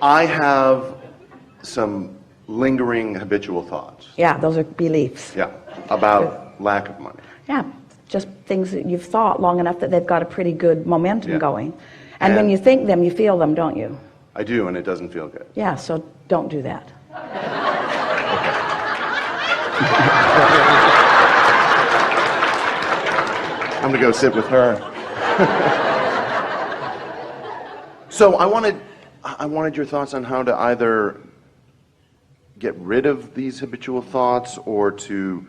I have some lingering habitual thoughts. Yeah, those are beliefs. Yeah, about lack of money. Yeah, just things that you've thought long enough that they've got a pretty good momentum going. And when you think them, you feel them, don't you? I do, and it doesn't feel good. Yeah, so don't do that. I'm going to go sit with her. So I wanted your thoughts on how to either get rid of these habitual thoughts or to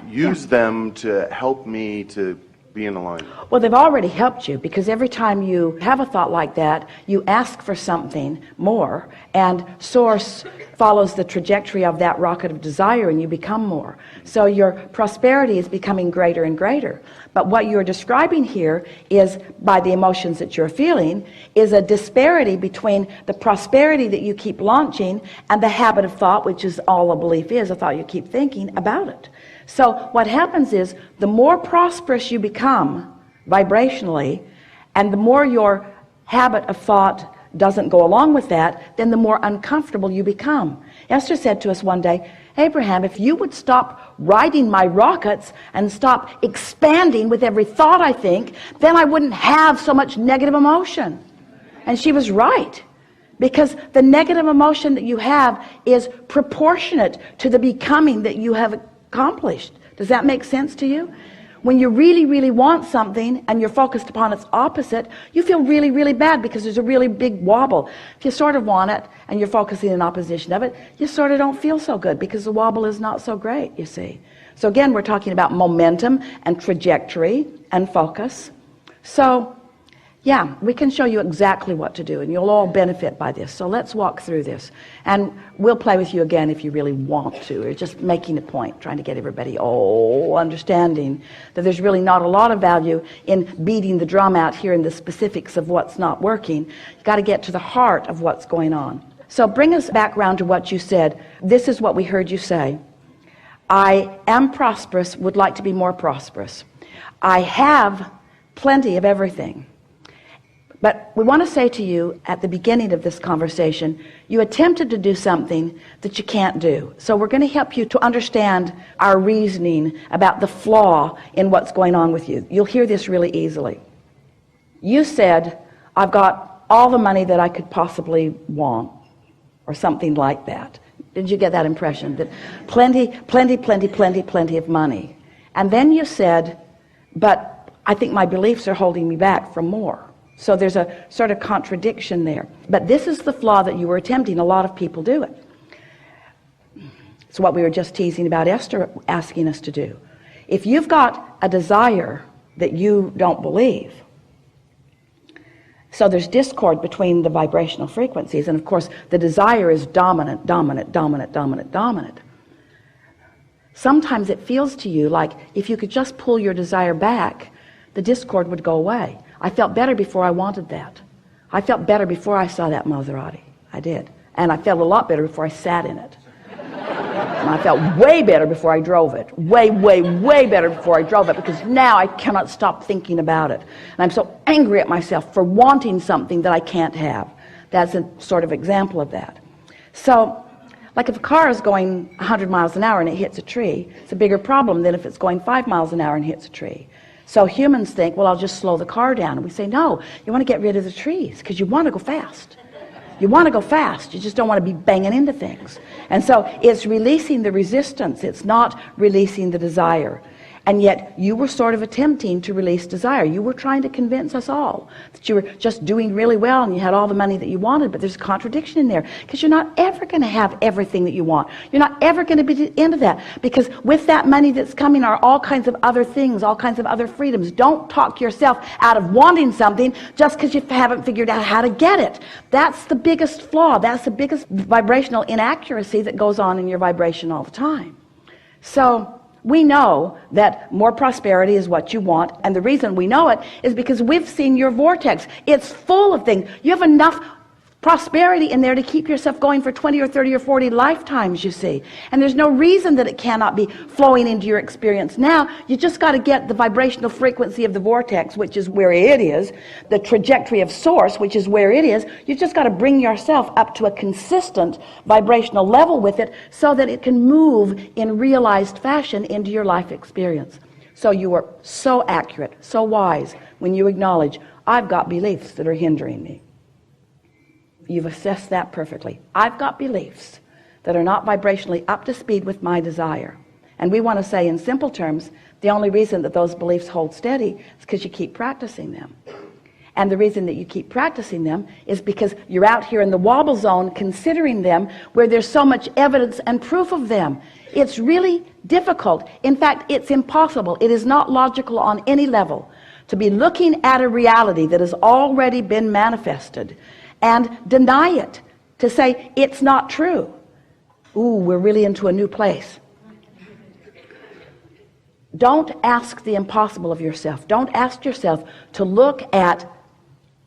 use them to help me to be in alignment. Well, they've already helped you, because every time you have a thought like that, you ask for something more, and Source follows the trajectory of that rocket of desire, and you become more. So your prosperity is becoming greater and greater. But what you're describing here is, by the emotions that you're feeling, is a disparity between the prosperity that you keep launching and the habit of thought, which is all a belief is, a thought you keep thinking about it. So what happens is, the more prosperous you become vibrationally, and the more your habit of thought doesn't go along with that, then the more uncomfortable you become. Esther said to us one day, Abraham, if you would stop riding my rockets and stop expanding with every thought I think, then I wouldn't have so much negative emotion. And she was right. Because the negative emotion that you have is proportionate to the becoming that you have accomplished. Does that make sense to you? When you really, really want something and you're focused upon its opposite, you feel really, really bad because there's a really big wobble. If you sort of want it and you're focusing in opposition of it, you sort of don't feel so good because the wobble is not so great, you see. So again, we're talking about momentum and trajectory and focus. So yeah, we can show you exactly what to do, and you'll all benefit by this. So let's walk through this. And we'll play with you again if you really want to. We're just making a point, trying to get everybody understanding that there's really not a lot of value in beating the drum out here in the specifics of what's not working. You've got to get to the heart of what's going on. So bring us back around to what you said. This is what we heard you say. I am prosperous, would like to be more prosperous. I have plenty of everything. But we want to say to you at the beginning of this conversation, you attempted to do something that you can't do. So we're going to help you to understand our reasoning about the flaw in what's going on with you. You'll hear this really easily. You said, I've got all the money that I could possibly want, or something like that. Did you get that impression? That plenty of money. And then you said, but I think my beliefs are holding me back from more. So there's a sort of contradiction there. But this is the flaw that you were attempting. A lot of people do it. It's what we were just teasing about Esther asking us to do. If you've got a desire that you don't believe, so there's discord between the vibrational frequencies, and of course the desire is dominant. Sometimes it feels to you like if you could just pull your desire back, the discord would go away. I felt better before I wanted that. I felt better before I saw that Maserati. I did. And I felt a lot better before I sat in it. And I felt way better before I drove it. Way better before I drove it, because now I cannot stop thinking about it. And I'm so angry at myself for wanting something that I can't have. That's a sort of example of that. So, like if a car is going 100 miles an hour and it hits a tree, it's a bigger problem than if it's going 5 miles an hour and hits a tree. So humans think, well, I'll just slow the car down. And we say, no, you want to get rid of the trees because you want to go fast. You want to go fast. You just don't want to be banging into things. And so it's releasing the resistance. It's not releasing the desire. And yet you were sort of attempting to release desire. You were trying to convince us all that you were just doing really well and you had all the money that you wanted, but there's a contradiction in there because you're not ever going to have everything that you want. You're not ever going to be into that, because with that money that's coming are all kinds of other things, all kinds of other freedoms. Don't talk yourself out of wanting something just because you haven't figured out how to get it. That's the biggest flaw. That's the biggest vibrational inaccuracy that goes on in your vibration all the time. So we know that more prosperity is what you want, and the reason we know it is because we've seen your vortex. It's full of things. You have enough prosperity in there to keep yourself going for 20 or 30 or 40 lifetimes, you see. And there's no reason that it cannot be flowing into your experience now. You just got to get the vibrational frequency of the vortex, which is where it is, the trajectory of source, which is where it is. You just got to bring yourself up to a consistent vibrational level with it so that it can move in realized fashion into your life experience. So you are so accurate, so wise when you acknowledge, I've got beliefs that are hindering me. You've assessed that perfectly. I've got beliefs that are not vibrationally up to speed with my desire. And we want to say in simple terms, the only reason that those beliefs hold steady is because you keep practicing them. And the reason that you keep practicing them is because you're out here in the wobble zone considering them where there's so much evidence and proof of them. It's really difficult. In fact, it's impossible. It is not logical on any level to be looking at a reality that has already been manifested and deny it, to say it's not true. Ooh, we're really into a new place. Don't ask the impossible of yourself. Don't ask yourself to look at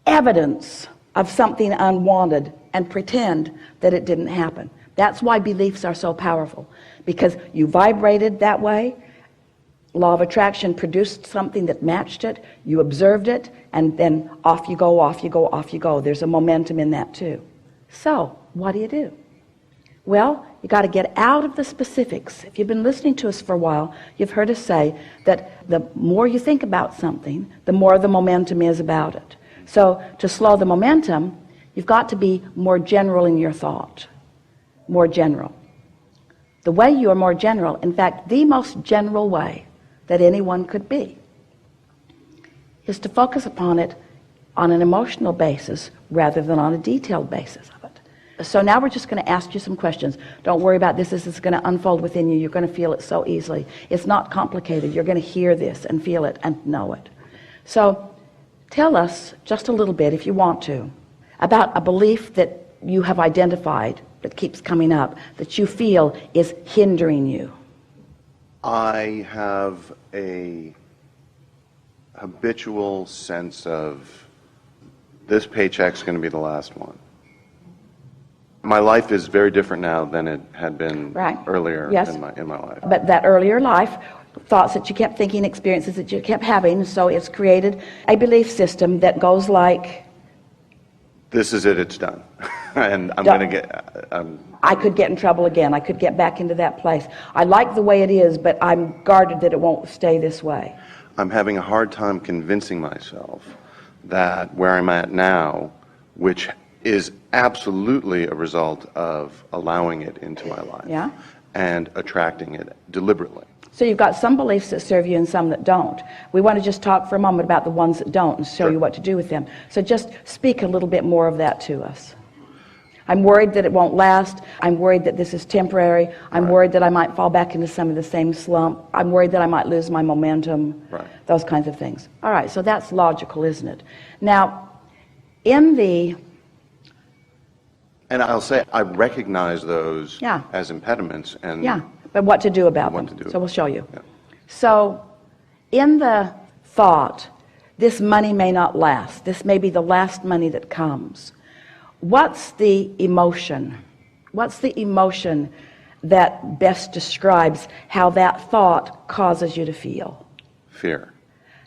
evidence of something unwanted and pretend that it didn't happen. That's why beliefs are so powerful, because you vibrated that way. Law of attraction produced something that matched it. You observed it, and then off you go, off you go, off you go. There's a momentum in that too. So what do? Well, you got to get out of the specifics. If you've been listening to us for a while, you've heard us say that the more you think about something, the more the momentum is about it. So to slow the momentum, you've got to be more general in your thought. More general. The way you are more general, in fact, the most general way that anyone could be, is to focus upon it on an emotional basis rather than on a detailed basis of it. So now we're just going to ask you some questions. Don't worry about this. This is going to unfold within you. You're going to feel it so easily. It's not complicated. You're going to hear this and feel it and know it. So tell us just a little bit, if you want to, about a belief that you have identified that keeps coming up, that you feel is hindering you. I have a habitual sense of this paycheck's going to be the last one. My life is very different now than it had been earlier in my life. But that earlier life, thoughts that you kept thinking, experiences that you kept having, so it's created a belief system that goes like, this is it, it's done. And I'm going to get... I could get in trouble again. I could get back into that place. I like the way it is, but I'm guarded that it won't stay this way. I'm having a hard time convincing myself that where I'm at now, which is absolutely a result of allowing it into my life and attracting it deliberately. So you've got some beliefs that serve you and some that don't. We want to just talk for a moment about the ones that don't and show you what to do with them. So just speak a little bit more of that to us. I'm worried that it won't last. I'm worried that this is temporary. I'm worried that I might fall back into some of the same slump. I'm worried that I might lose my momentum. Those kinds of things. All right, so that's logical, isn't it? Now, in the... And I'll say I recognize those as impediments. And but what to do about them. So we'll show you. So in the thought, this money may not last. This may be the last money that comes. What's the emotion? What's the emotion that best describes how that thought causes you to feel? Fear.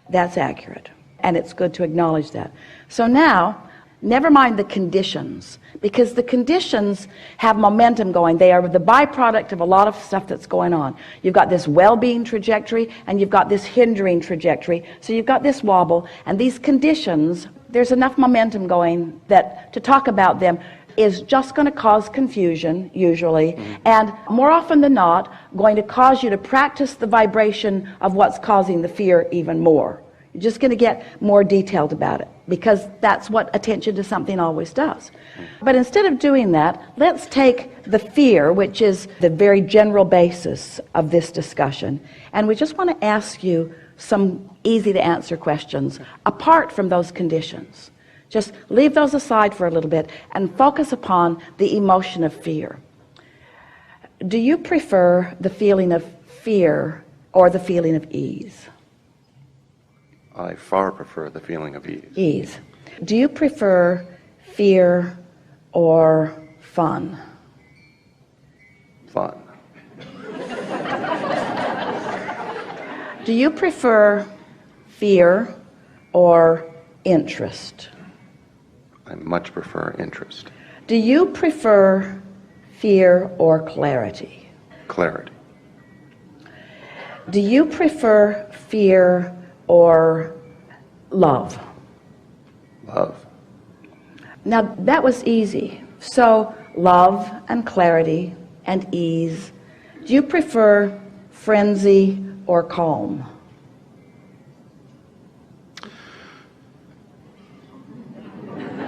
That's accurate. And it's good to acknowledge that. So now, never mind the conditions, because the conditions have momentum going. They are the byproduct of a lot of stuff that's going on. You've got this well-being trajectory, and you've got this hindering trajectory. So you've got this wobble, and these conditions, there's enough momentum going that to talk about them is just going to cause confusion, usually, and more often than not, going to cause you to practice the vibration of what's causing the fear even more. You're just going to get more detailed about it, because that's what attention to something always does. But instead of doing that, let's take the fear, which is the very general basis of this discussion, and we just want to ask you some easy to answer questions apart from those conditions. Just leave those aside for a little bit and focus upon the emotion of fear. Do you prefer the feeling of fear or the feeling of ease? I far prefer the feeling of ease. Ease. Do you prefer fear or fun? Fun. Do you prefer fear or interest? I much prefer interest. Do you prefer fear or clarity? Clarity. Do you prefer fear or love? Love. Now, that was easy. So, love and clarity and ease. Do you prefer frenzy or calm?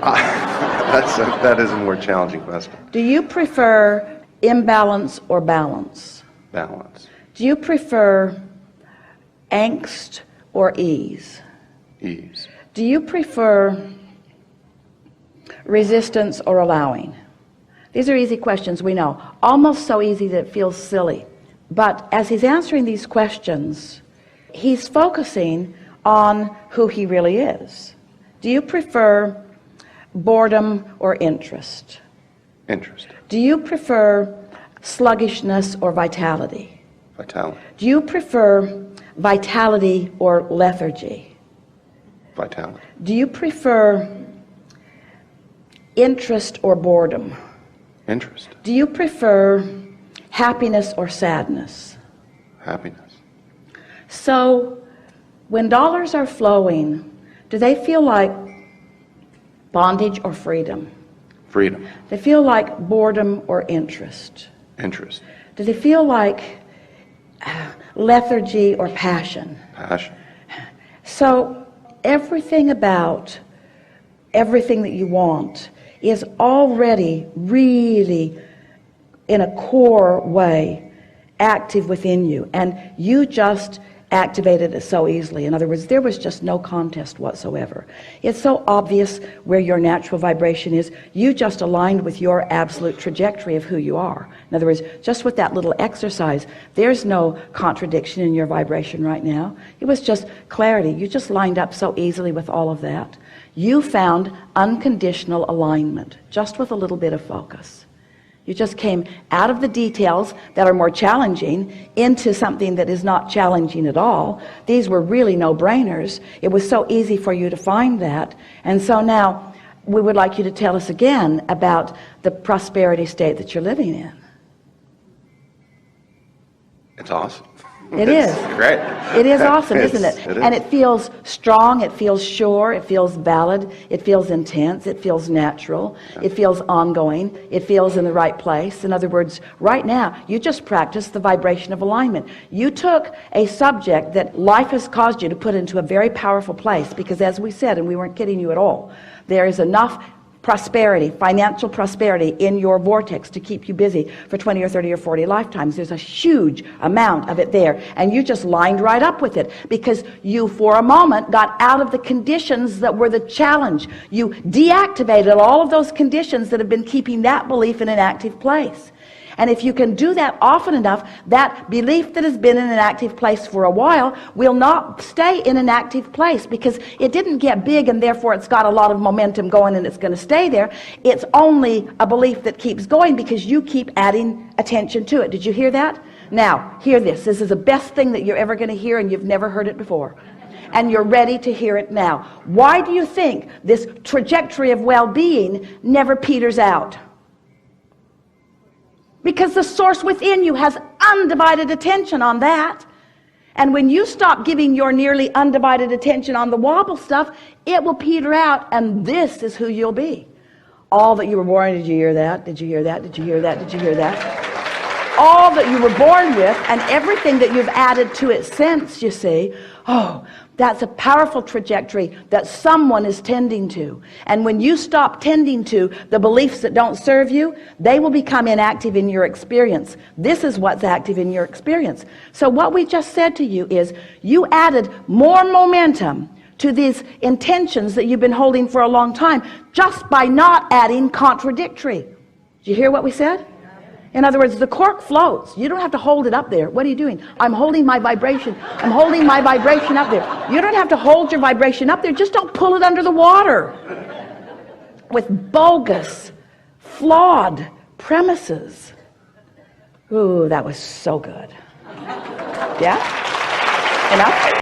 That is a more challenging question. Do you prefer imbalance or balance? Balance. Do you prefer angst or ease? Ease. Do you prefer resistance or allowing? These are easy questions, we know. Almost so easy that it feels silly. But as he's answering these questions, he's focusing on who he really is. Do you prefer boredom or interest? Interest. Do you prefer sluggishness or vitality? Vitality. Do you prefer vitality or lethargy? Vitality. Do you prefer interest or boredom? Interest. Do you prefer happiness or sadness? Happiness. So, when dollars are flowing, do they feel like bondage or freedom? Freedom. They feel like boredom or interest? Interest. Do they feel like lethargy or passion? Passion. So, everything about everything that you want is already really, in a core way, active within you, and you just activated it so easily. In other words, there was just no contest whatsoever. It's so obvious where your natural vibration is. You just aligned with your absolute trajectory of who you are. In other words, just with that little exercise, there's no contradiction in your vibration right now. It was just clarity. You just lined up so easily with all of that. You found unconditional alignment just with a little bit of focus. You just came out of the details that are more challenging into something that is not challenging at all. These were really no-brainers. It was so easy for you to find that. And so now we would like you to tell us again about the prosperity state that you're living in. It's awesome. It is. Great. It is awesome, isn't it? It is. And it feels strong, it feels sure, it feels valid, it feels intense, it feels natural, it feels ongoing, it feels in the right place. In other words, right now, you just practiced the vibration of alignment. You took a subject that life has caused you to put into a very powerful place, because as we said, and we weren't kidding you at all, there is enough prosperity, financial prosperity in your vortex to keep you busy for 20 or 30 or 40 lifetimes. There's a huge amount of it there, and you just lined right up with it because you for a moment got out of the conditions that were the challenge. You deactivated all of those conditions that have been keeping that belief in an active place. And if you can do that often enough, that belief that has been in an active place for a while will not stay in an active place, because it didn't get big and therefore it's got a lot of momentum going and it's going to stay there. It's only a belief that keeps going because you keep adding attention to it. Did you hear that? Now, hear this. This is the best thing that you're ever going to hear, and you've never heard it before. And you're ready to hear it now. Why do you think this trajectory of well-being never peters out? Because the source within you has undivided attention on that. And when you stop giving your nearly undivided attention on the wobble stuff, it will peter out, and this is who you'll be. All that you were born, did you hear that? Did you hear that? Did you hear that? Did you hear that? All that you were born with, and everything that you've added to it since, you see, oh, that's a powerful trajectory that someone is tending to. And when you stop tending to the beliefs that don't serve you, they will become inactive in your experience. This is what's active in your experience. So what we just said to you is, you added more momentum to these intentions that you've been holding for a long time just by not adding contradictory. Did you hear what we said? In other words, the cork floats. You don't have to hold it up there. What are you doing? I'm holding my vibration. I'm holding my vibration up there. You don't have to hold your vibration up there. Just don't pull it under the water with bogus flawed premises. Ooh, that was so good. Yeah? Enough?